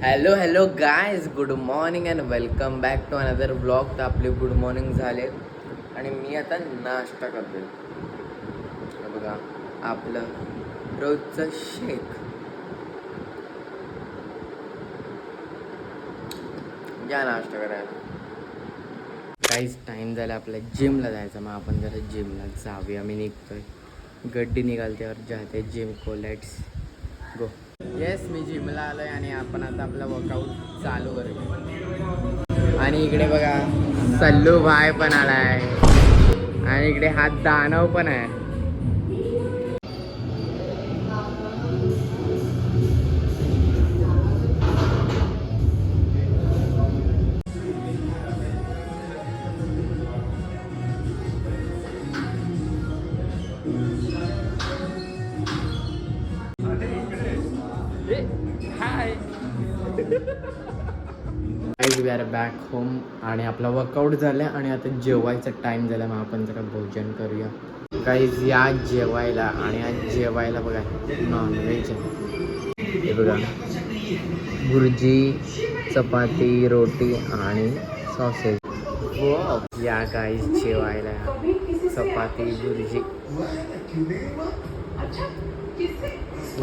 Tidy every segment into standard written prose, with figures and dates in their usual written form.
Hello hello guys, good morning and welcome back to another blog. तर आपले good morning झाले आणि मी आता नाश्ता करतोय. बघा आपलं रोजचं शेक. या नाश्ता करायला. काहीच टाईम झाला आपल्या जिमला जायचं, मग आपण जरा जिमला जाऊया. मी निघतोय, गड्डी निघालत्यावर जाते जिम को. Let's go. येस, मी जिमला आलोय आणि आपण आता आपला वर्कआउट चालू करूया. आणि इकडे बघा सल्लू भाई पण आलाय आणि इकडे हा दानव पण आहे. वी आर बॅक होम आणि आपला वर्कआउट झाला आणि आता जेवायचा टाइम झाला. मग आपण जरा भोजन करूया. गाईज या जेवायला. आणि आज जेवायला बघा नॉनव्हेज आहे. हे बघा भुर्जी, चपाती, रोटी आणि सॉसेज. या गाईज जेवायला चपाती भुर्जी.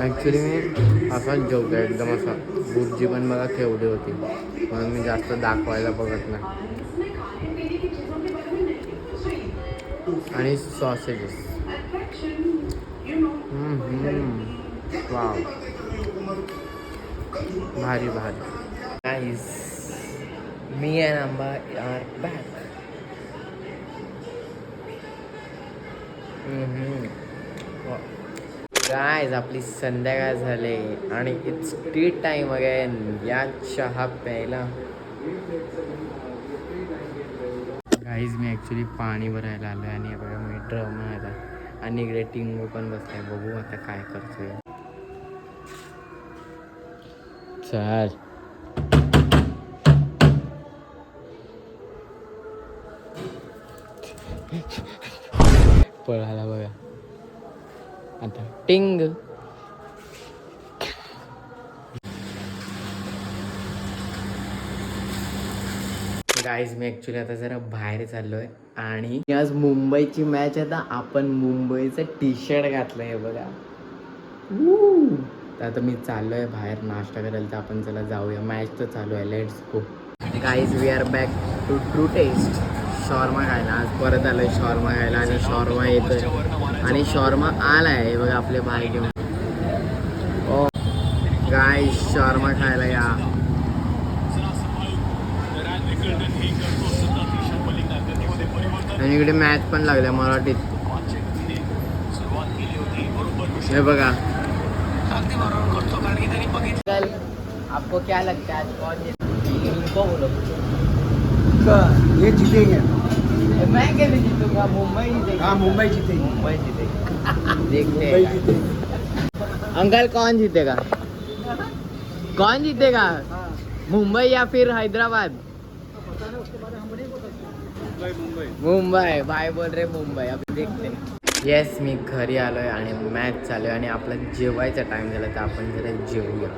ॲक्च्युली मी असाच जेवतो एकदम असा. भुर्जी पण बघा केवढी होती, म्हणून मी जास्त दाखवायला बघत नाही. आणि सॉसेजेस. वाव, भारी भारी. गाईज मी अँड आंबा आर बॅक. गाईज आपली संध्याकाळ झाले आणि इट्स टी टाइम अगेन. या चहा प्यायला. गाईज मी ॲक्च्युली पाणी भरायला आलो आहे आणि बघा मी ड्रम आहे आणि इकडे टिंगू पण बसलाय. बघू आता काय करतोय. चल पळाला बघा आता. टिंग. गाईज मी ॲक्च्युली आता जरा बाहेर चाललो आहे आणि आज मुंबईची मॅच आहे. तर आपण मुंबईचं टी शर्ट घातलं आहे बघा. तर आता मी चाललो आहे बाहेर नाश्ता करायला. तर आपण चला जाऊया, मॅच तर चालू आहे. Let's go. Guys we are back to true taste. Shawarma खायला आज परत आलोय. शॉर्मा खायला आणि शॉर्मा येतोय आणि शॉर्मा आलाय हे बघा आपले भाई घेऊन. ओ गाईज शॉर्मा खायला या. आणि इकडे मॅच पण लागल्या मराठीत. हे बघा. आपको क्या लगता है कौन जीतेगा? बोलो. ये जीतेंगे. मैं कैसे जीतूंगा? मुंबई जीतेगी. हाँ मुंबई जीतेगी. मुंबई जीतेगी. देखते मुंबई हैं. जीतेगी. अंकल कौन जीतेगा? कौन जीतेगा? मुंबई या फिर हैदराबाद? मुंबई. भाई बोल रहे मुंबई. अभी देखते हैं. येस मी घरी आलो आहे आणि मॅच चालू आहे आणि आपला जेवायचा टाईम झाला. तर आपण जरा जेवूया.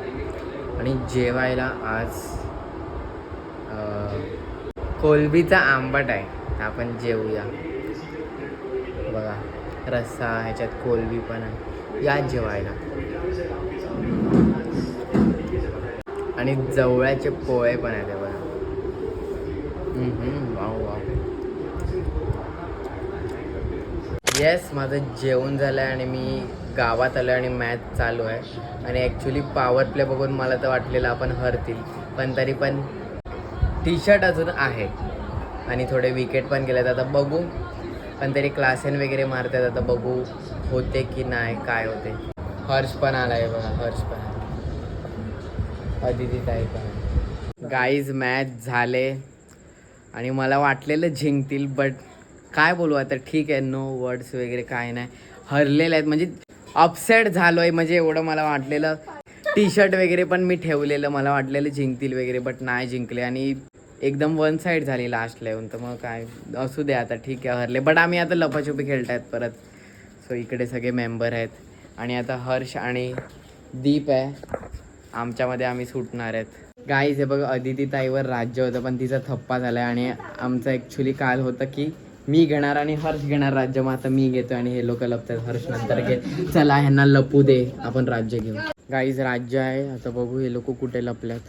आणि जेवायला आज कोलबीचा आंबट आहे. तर आपण जेवूया. बघा रस्सा, ह्याच्यात कोलबी पण आहे. या जेवायला. आणि जवळ्याचे पोळे पण आहेत बघा. Wow wow. येस माझं जेवण झालं आहे आणि मी गावात आलो आहे आणि मॅच चालू आहे. आणि ॲक्च्युली पॉवर प्ले बघून मला तर वाटलेलं आपण हरतील, पण तरी पण टी शर्ट अजून आहे आणि थोडे विकेट पण गेलेत. आता बघू, पण तरी क्लासेन वगैरे मारतात. आता बघू होते की नाही, काय होते. हर्ष पण आला आहे बघा. हर्ष पण, अदिती ताई पण. गाईज मॅच झाले आणि मला वाटलेलं जिंकतील, बट काय बोलू आता. ठीक आहे, नो वर्ड्स वगैरे काय नाही. हरलेले आहेत म्हणजे अपसेट झालो आहे. म्हणजे एवढं मला वाटलेलं. टी शर्ट वगैरे पण मी ठेवलेलं, मला वाटलेलं जिंकतील वगैरे, बट नाही जिंकले. आणि एकदम वन साईड झाली लास्टला येऊन. तर मग काय असू दे आता, ठीक आहे हरले. बट आम्ही आता लपाछुपी खेळत आहेत परत. सो इकडे सगळे मेंबर आहेत आणि आता हर्ष आणि दीप आहे आमच्यामध्ये आम्ही सुटणार आहेत गाईज. हे बघ अदिती ताईवर राज्य होतं पण तिचा थप्पा झालाय आणि आमचं ॲक्च्युली काल होतं की मी घेणार आणि हर्ष घेणार राज्य. मग आता मी घेतो आणि हे लोक लपतात, हर्ष नंतर घे. चला ह्यांना लपू दे, आपण राज्य घेऊ. गाईज राज्य आहे, आता बघू हे लोक कुठे लपल्यात.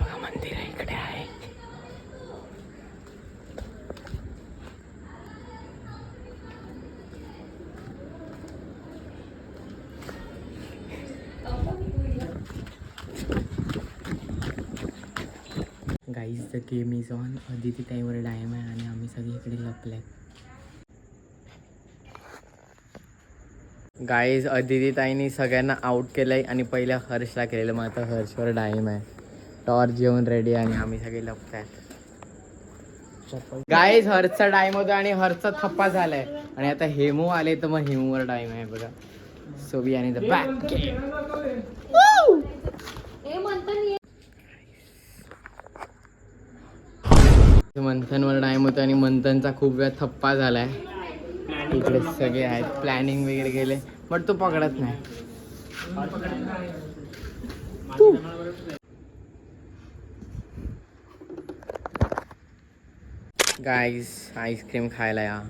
बघा मंदिर आहे इकडे आहे. Guys the game is on. Aditi ताईवर डायम आहे आणि आम्ही सगळे इकडे लपल्यात. गाईज अदिती ताईने सगळ्यांना आउट केलंय आणि पहिल्या हर्षला केलेलं. मग आता हर्षवर डायम आहे. टॉर्च येऊन रेडी आणि आम्ही सगळे लपतायत. गाईज हर्षचा डायम होता आणि हर्षचा थप्पा झालाय आणि आता हेमू आले तर मग हेमूवर डायम आहे बघा. सो वी आणि द बॅक गेम. मंथनवर डायम होतं आणि मंथनचा खूप वेळा थप्पा झालाय. इकडे सगळे आहेत, प्लॅनिंग वगैरे केले बट तो पकडत नाही. गाईज आईस्क्रीम खायला या.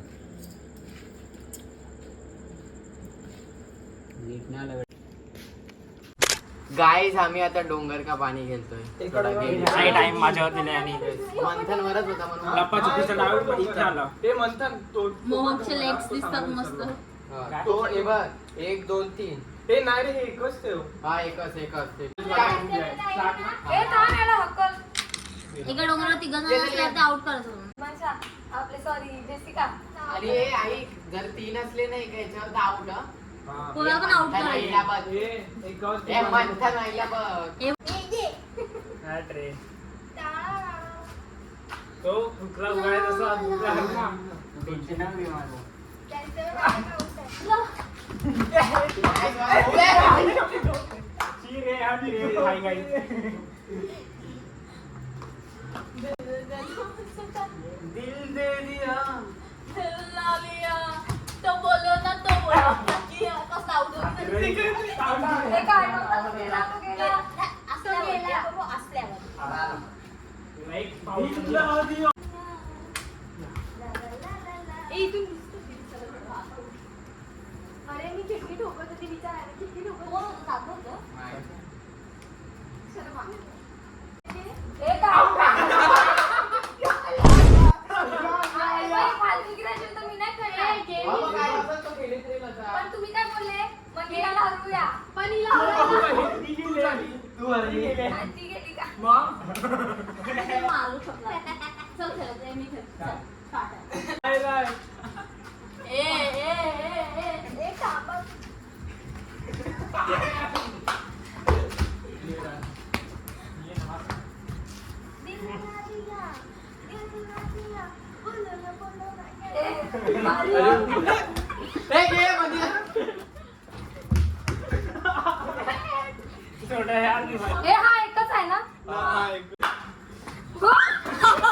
गाईज आम्ही आता डोंगर का पाणी खेळतोय. टाइम माझ्यावर दिले आणि मंथनवरच होता म्हणून लपाछपीचा डाव इथे आला. ते म्हणतात तो मोहकचे लेग्स दिसतात मस्त. तो हे बघ 1 2 3. ते नाही रे, हे एकच ठेव. हा एकच एका डोंगरावर 3 जण असल्यावर ते आउट करायचं. आपले सॉरी जेसिका. अरे आई जर 3 असले नाही का याच्यावर आउट. कोणाला पण आउट करायचं. मंथन आईला बघ. तो कुठला उगाय तसा दुसरा हरला. ची रे आधी रे हाय गाइस. दिल दे दिया. तो बोलो ना तो बोलो की कसं आउट होतं. हे काय नव्हतं गेला तो गेला. असं गेला तो असल्यावर. एक पाऊस दिला होती. ए तू अरे मी खिडकी ठोकत होती विचारायला. खिडकी ठोकत कोण होतं? दाखव होतं. शर्मा. ए काय फालतू गिरायची तर मी नाही करणार. पण तुम्ही काय बोलले? मग हिला हरवूया. पण हिला हरवूया. तू हरली. आणि ती गेली का? मारू शकला. चल खेळत आहे मी खेळते. चल स्टार्ट आहे. ए ए ए ए ए थांबा. छोटा यार नाही माहिती. ए हा एकच आहे ना?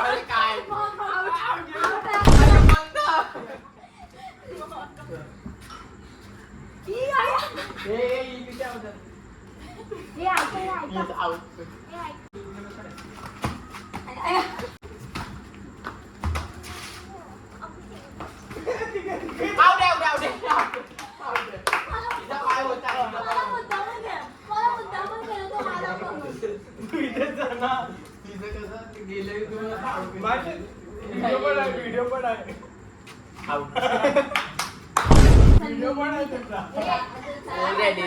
अरे काय हे ऐका हे ऐका. आउट. हे ऐका. व्हिडिओ पण आहे. व्हिडिओ पण आहे तुमचा. रेडी.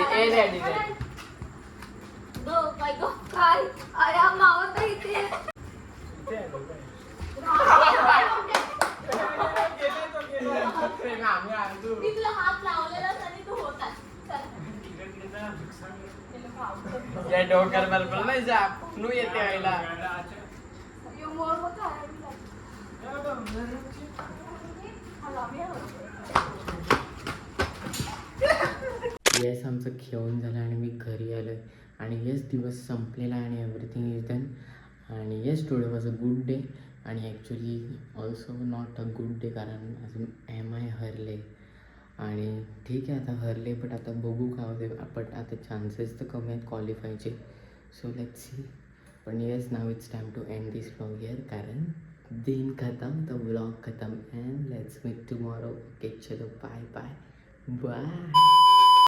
गो बाय गो. काय अरे हा मावत इथे. ते आहे, लोकं आहे. मी तुला हात लावलेलाच आणि तू होतास. चल. या डोक्यावर बरोबर नाही जा नू येते आईला. यो मोर होता आहे. येस आमचं खेळून झालं आणि मी घरी आलो आहे आणि येस दिवस संपलेला आहे आणि एव्हरीथिंग इज डन. आणि yes today was a good day आणि actually also not a good day कारण अजून MI हरले आणि ठीक आहे आता हरले बट आता बघू काय होते. बट आता चान्सेस तर कमी आहेत क्वालिफायचे. So let's see. पण yes now it's time to end this vlog here कारण दिन खत्म तो व्लॉग खत्म. And let's meet tomorrow. Okay चलो बाय बाय बाय.